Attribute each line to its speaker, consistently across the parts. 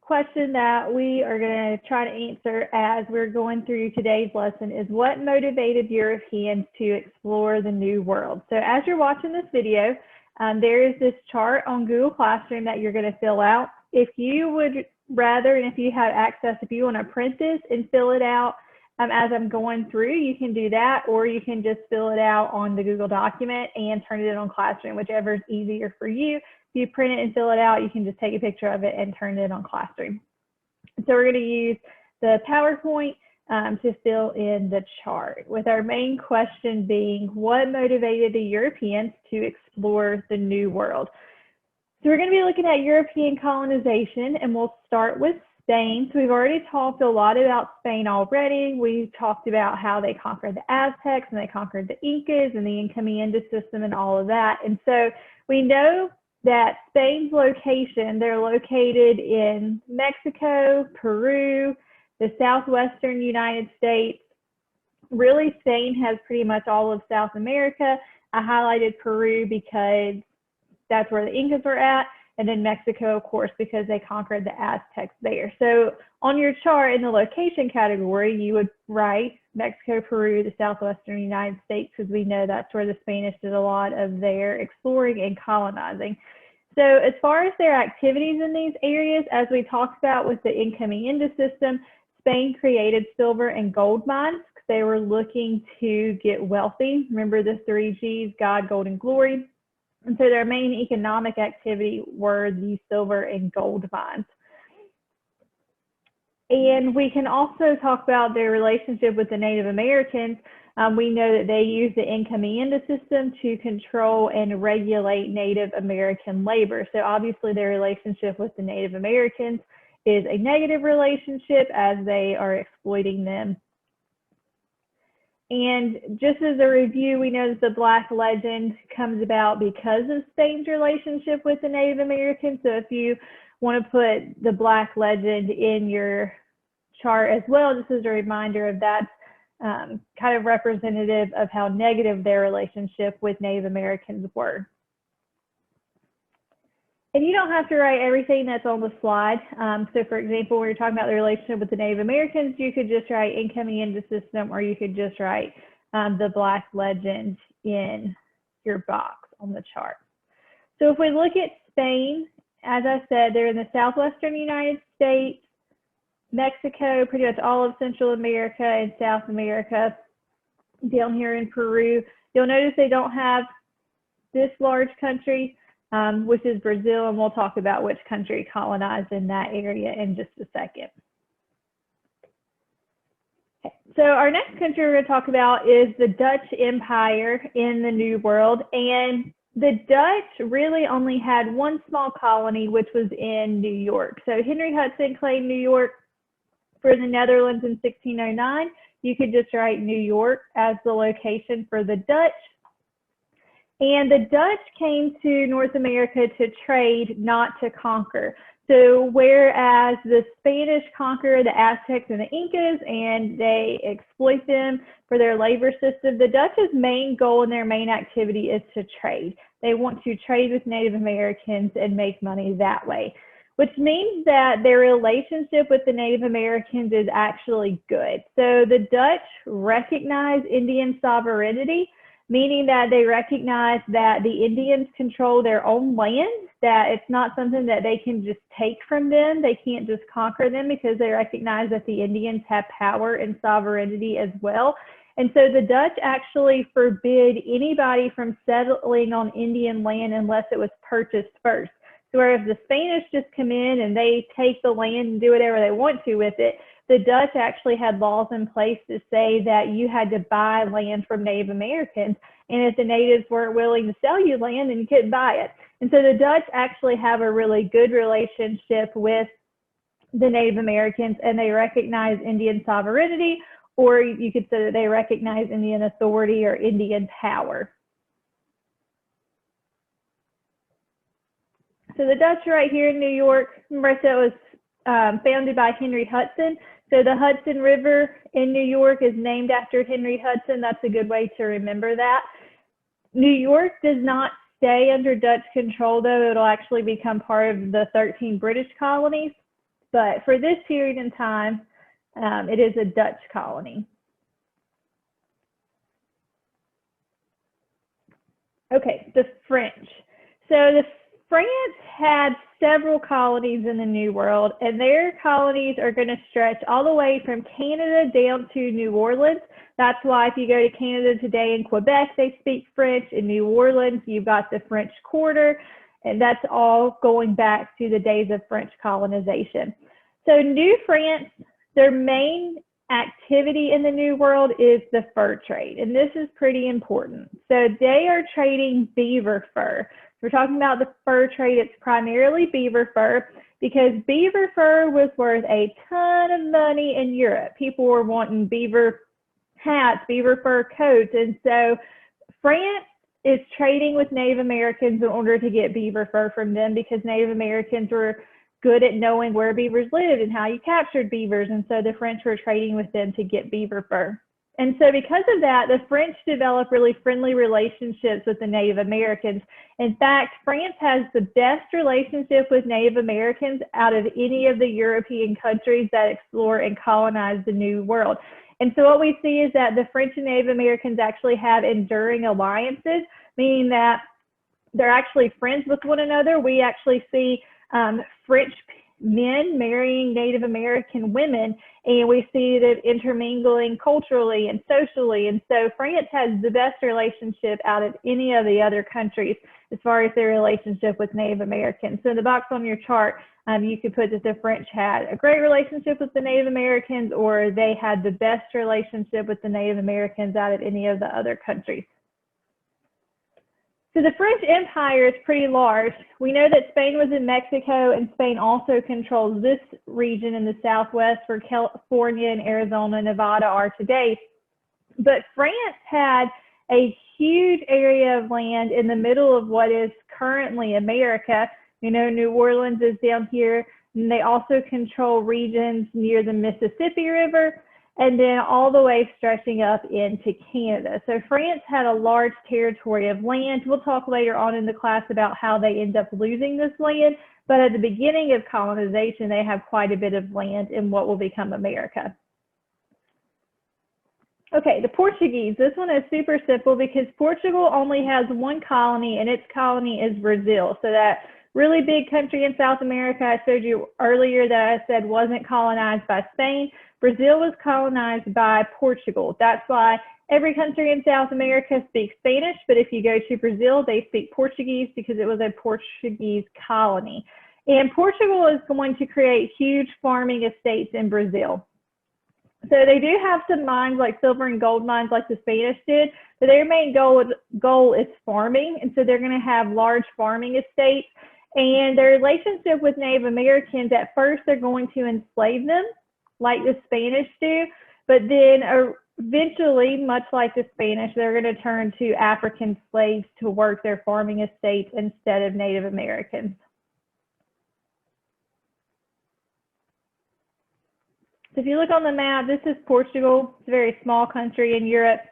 Speaker 1: question that we are going to try to answer as we're going through today's lesson is what motivated Europeans to explore the New World? So as you're watching this video, there is this chart on Google Classroom that you're going to fill out. If you would rather, and if you have access, if you want to print this and fill it out as I'm going through, you can do that, or you can just fill it out on the Google document and turn it in on Classroom, whichever is easier for you. If you print it and fill it out, you can just take a picture of it and turn it on Classroom. So we're going to use the PowerPoint to fill in the chart, with our main question being, what motivated the Europeans to explore the New World? So we're going to be looking at European colonization, and we'll start with Spain. So we've already talked a lot about Spain already. We talked about how they conquered the Aztecs and they conquered the Incas and the Encomienda system and all of that. And so we know that Spain's location, they're located in Mexico, Peru, the southwestern United States. Really, Spain has pretty much all of South America. I highlighted Peru because that's where the Incas were at, and then Mexico, of course, because they conquered the Aztecs there. So on your chart in the location category, you would write Mexico, Peru, the southwestern United States, because we know that's where the Spanish did a lot of their exploring and colonizing. So as far as their activities in these areas, as we talked about with the Encomienda system, Spain created silver and gold mines because they were looking to get wealthy. Remember the 3 Gs, God, gold, and glory. And so their main economic activity were the silver and gold mines. And we can also talk about their relationship with the Native Americans. We know that they use the Encomienda system to control and regulate Native American labor. So obviously their relationship with the Native Americans is a negative relationship as they are exploiting them. And just as a review, we know that the Black Legend comes about because of Spain's relationship with the Native Americans. So if you want to put the Black Legend in your chart as well, just as a reminder of that, kind of representative of how negative their relationship with Native Americans were. And you don't have to write everything that's on the slide. So for example, when you're talking about the relationship with the Native Americans, you could just write Encomienda system, or you could just write the Black Legend in your box on the chart. So if we look at Spain, as I said, they're in the southwestern United States, Mexico, pretty much all of Central America and South America, down here in Peru. You'll notice they don't have this large country, which is Brazil, and we'll talk about which country colonized in that area in just a second. Okay. So our next country we're going to talk about is the Dutch Empire in the New World. And the Dutch really only had one small colony, which was in New York. So Henry Hudson claimed New York for the Netherlands in 1609. You could just write New York as the location for the Dutch. And the Dutch came to North America to trade, not to conquer. So whereas the Spanish conquer the Aztecs and the Incas and they exploit them for their labor system, the Dutch's main goal and their main activity is to trade. They want to trade with Native Americans and make money that way, which means that their relationship with the Native Americans is actually good. So the Dutch recognize Indian sovereignty, meaning that they recognize that the Indians control their own land, that it's not something that they can just take from them. They can't just conquer them, because they recognize that the Indians have power and sovereignty as well. And so the Dutch actually forbid anybody from settling on Indian land unless it was purchased first. So whereas the Spanish just come in and they take the land and do whatever they want to with it, the Dutch actually had laws in place to say that you had to buy land from Native Americans. And if the natives weren't willing to sell you land, then you couldn't buy it. And so the Dutch actually have a really good relationship with the Native Americans, and they recognize Indian sovereignty, or you could say that they recognize Indian authority or Indian power. So the Dutch are right here in New York. Remember I said it was founded by Henry Hudson. So the Hudson River in New York is named after Henry Hudson. That's a good way to remember that. New York does not stay under Dutch control, though. It'll actually become part of the 13 British colonies. But for this period in time, it is a Dutch colony. Okay, the French. So the France had several colonies in the New World, and their colonies are going to stretch all the way from Canada down to New Orleans. That's why if you go to Canada today in Quebec, they speak French. In New Orleans, you've got the French Quarter, and that's all going back to the days of French colonization. So New France, their main activity in the New World is the fur trade, and this is pretty important. So they are trading beaver fur. We're talking about the fur trade. It's primarily beaver fur because beaver fur was worth a ton of money in Europe. People were wanting beaver hats, beaver fur coats, and so France is trading with Native Americans in order to get beaver fur from them because Native Americans were good at knowing where beavers lived and how you captured beavers, and so the French were trading with them to get beaver fur. And so because of that, the French developed really friendly relationships with the Native Americans. In fact, France has the best relationship with Native Americans out of any of the European countries that explore and colonize the New World. And so what we see is that the French and Native Americans actually have enduring alliances, meaning that they're actually friends with one another. We actually see French men marrying Native American women, and we see it intermingling culturally and socially. And so France has the best relationship out of any of the other countries as far as their relationship with Native Americans. So in the box on your chart, you could put that the French had a great relationship with the Native Americans, or they had the best relationship with the Native Americans out of any of the other countries. So the French Empire is pretty large. We know that Spain was in Mexico, and Spain also controls this region in the Southwest where California and Arizona and Nevada are today. But France had a huge area of land in the middle of what is currently America. You know, New Orleans is down here, and they also control regions near the Mississippi River, and then all the way stretching up into Canada. So France had a large territory of land. We'll talk later on in the class about how they end up losing this land, but at the beginning of colonization, they have quite a bit of land in what will become America. Okay, the Portuguese. This one is super simple because Portugal only has one colony, and its colony is Brazil. So that really big country in South America I showed you earlier that I said wasn't colonized by Spain. Brazil was colonized by Portugal. That's why every country in South America speaks Spanish, but if you go to Brazil, they speak Portuguese because it was a Portuguese colony. And Portugal is going to create huge farming estates in Brazil. So they do have some mines like silver and gold mines like the Spanish did, but their main goal is farming. And so they're going to have large farming estates. And their relationship with Native Americans, at first they're going to enslave them like the Spanish do, but then eventually, much like the Spanish, they're going to turn to African slaves to work their farming estates instead of Native Americans. So if you look on the map, this is Portugal. It's a very small country in Europe.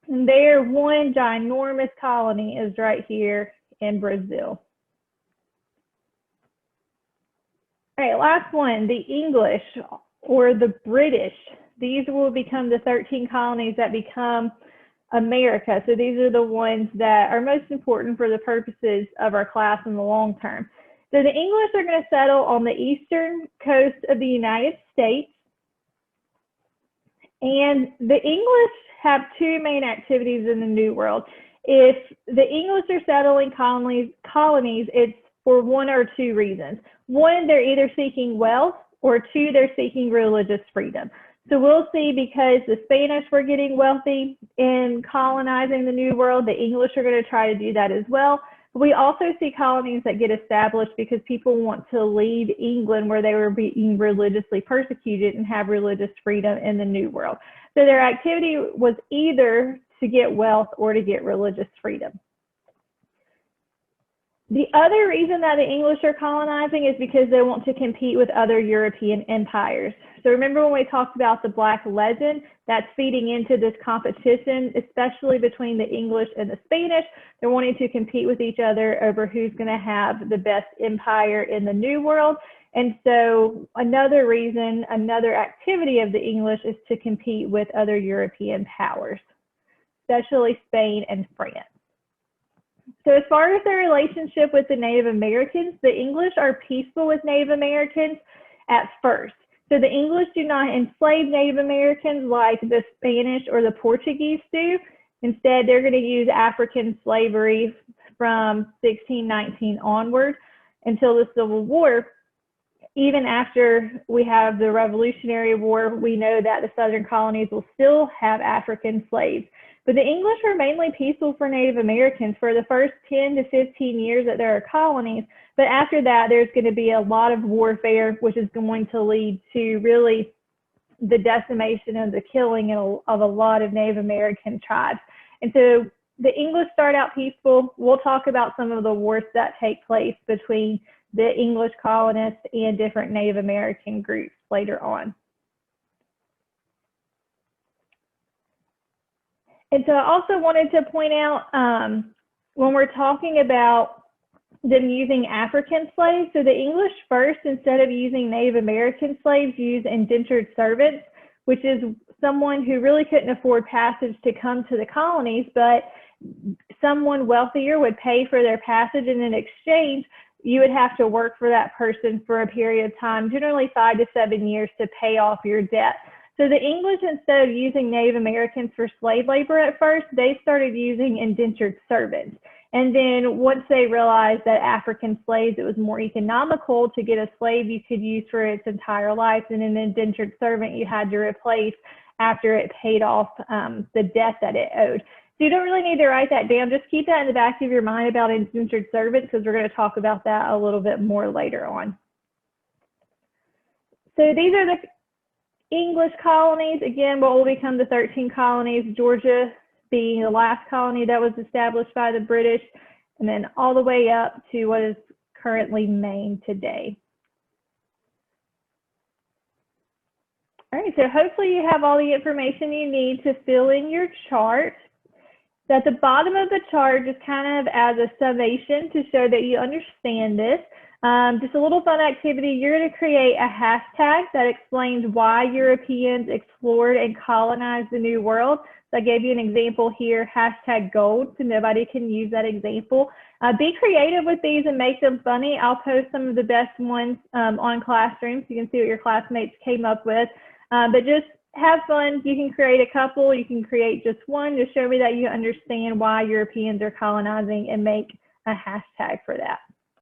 Speaker 1: And their one ginormous colony is right here in Brazil. All right, last one, the English or the British. These will become the 13 colonies that become America. So these are the ones that are most important for the purposes of our class in the long term. So the English are going to settle on the eastern coast of the United States. And the English have two main activities in the New World. If the English are settling colonies, it's for one or two reasons. One, they're either seeking wealth, or two, they're seeking religious freedom. So we'll see, because the Spanish were getting wealthy in colonizing the New World, the English are going to try to do that as well. We also see colonies that get established because people want to leave England, where they were being religiously persecuted, and have religious freedom in the New World. So their activity was either to get wealth or to get religious freedom. The other reason that the English are colonizing is because they want to compete with other European empires. So remember when we talked about the Black Legend, that's feeding into this competition, especially between the English and the Spanish. They're wanting to compete with each other over who's going to have the best empire in the New World. And so another reason, another activity of the English is to compete with other European powers, especially Spain and France. So as far as their relationship with the Native Americans, the English are peaceful with Native Americans at first. So the English do not enslave Native Americans like the Spanish or the Portuguese do. Instead, they're going to use African slavery from 1619 onward until the Civil War. Even after we have the Revolutionary War, we know that the Southern colonies will still have African slaves. But the English were mainly peaceful for Native Americans for the first 10 to 15 years that there are colonies. But after that, there's going to be a lot of warfare, which is going to lead to really the decimation and the killing of a lot of Native American tribes. And so the English start out peaceful. We'll talk about some of the wars that take place between the English colonists and different Native American groups later on. And so I also wanted to point out when we're talking about them using African slaves, so the English first, instead of using Native American slaves, use indentured servants, which is someone who really couldn't afford passage to come to the colonies, but someone wealthier would pay for their passage, and in exchange, you would have to work for that person for a period of time, generally 5 to 7 years, to pay off your debt. So the English, instead of using Native Americans for slave labor at first, they started using indentured servants. And then once they realized that African slaves, it was more economical to get a slave you could use for its entire life than an indentured servant you had to replace after it paid off the debt that it owed. So you don't really need to write that down. Just keep that in the back of your mind about indentured servants, because we're going to talk about that a little bit more later on. So these are the English colonies. Again, what will become the 13 colonies, Georgia being the last colony that was established by the British, and then all the way up to what is currently Maine today. All right, so hopefully you have all the information you need to fill in your chart. At the bottom of the chart, just kind of as a summation to show that you understand this, just a little fun activity. You're going to create a hashtag that explains why Europeans explored and colonized the New World. So I gave you an example here, hashtag gold, so nobody can use that example. Be creative with these and make them funny. I'll post some of the best ones on Classroom so you can see what your classmates came up with. But just have fun. You can create a couple, you can create just one to show me that you understand why Europeans are colonizing, and make a hashtag for that.